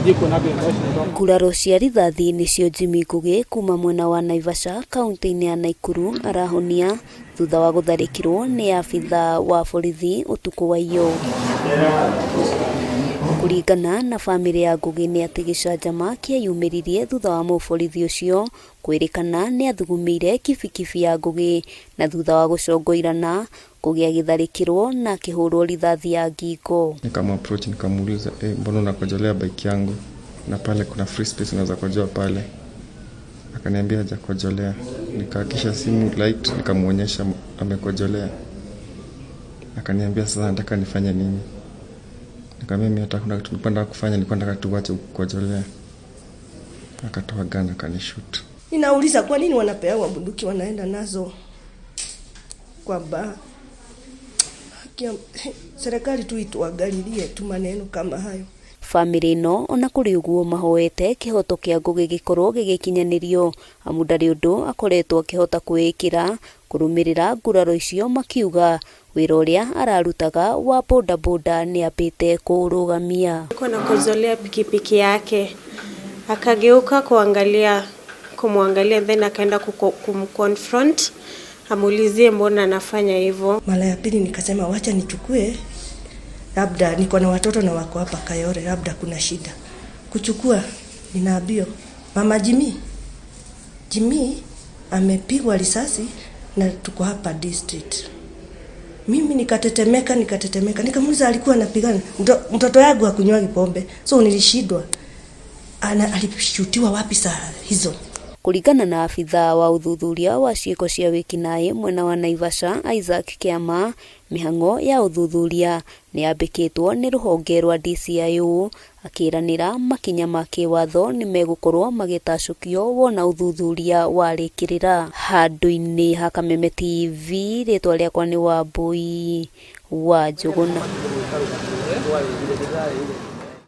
Nguraro cia rithathi nĩcio Jimmy Ngugi kuma mwena wa Naivasha kaunti-inĩ ya Nakuru arahonia thutha wa gũtharĩkĩrwo nĩ abithaa wa borithi ũtukũ wa iyo. Kũringana na bamĩrĩ ya Ngugi nĩ atĩ gĩcanjama kĩeyumĩririe thutha wa mũborithi ũcio kwĩrĩkana nĩ athugumĩire kibikibi ya Ngugi na thutha wa gũcongoirana Ngugi agĩtharĩkĩrwo na akĩhũrwo rithathi ya ngingo. Nikamapproach nikamuuliza, mbona unakojolea bike yangu na pale kuna free space unaweza kojoa pale? Akaniambia hajakojolea. Nikahakisha simu light nikamuonyesha amekojolea. Akaniambia sasa nataka nifanye nini? Nikamwambia mimi hata kuna kitu nipenda kufanya, nilikuwa nataka tuache kukojolea. Akatoa gun akanishoot. Ninauliza kwa nini wanapewa bunduki wanaenda nazo kwa baa? Serikali tu ituangalilie tu maneno kama hayo. Bamĩrĩ ĩno ona kũrĩ ũguo mahoete kĩhoto kĩa Ngugi gĩkorwo gĩgĩkinyanĩrio amu ndarĩ ũndũ akoretwo akĩhota kwĩĩkĩra kũrũmĩrĩra nguraro icio, makiuga wĩra ũrĩa ararutaga wa bodaboda nĩ ambĩte kũrũgamia. Alikuwa anakojolea pikipiki yake akageuka kumwangalia then akaenda kumconfront amuulizie mbona anafanya hivyo. Mara ya pili nikasema wacha nichukue, labda niko na watoto na wako hapa Kayole, labda kuna shida. Kuchukua ninaambia mama Jimmy amepigwa risasi na tuko hapa district. Mimi nikatetemeka nikamuuliza alikuwa anapigana, mtoto yangu hakunywa pombe, so nilishindwa alishutiwa wapi saa hizo. Kũringana na abithaa wa ũthuthuria wa ciĩko cia wĩkinaĩ mwena wa Naivasha Isaac Kĩama, mĩhang'o ya ũthuthuria nĩ yambĩkĩtwo nĩ rũhonge rwa DCIO, akĩranĩra makinya ma kĩwatho nĩ megũkorwo magĩtacũkio wona ũthuthuria warĩkĩrĩra. Handũ-inĩ ha Kameme TV, rĩtwa rĩakwa nĩ Wambui wa Njũgũna.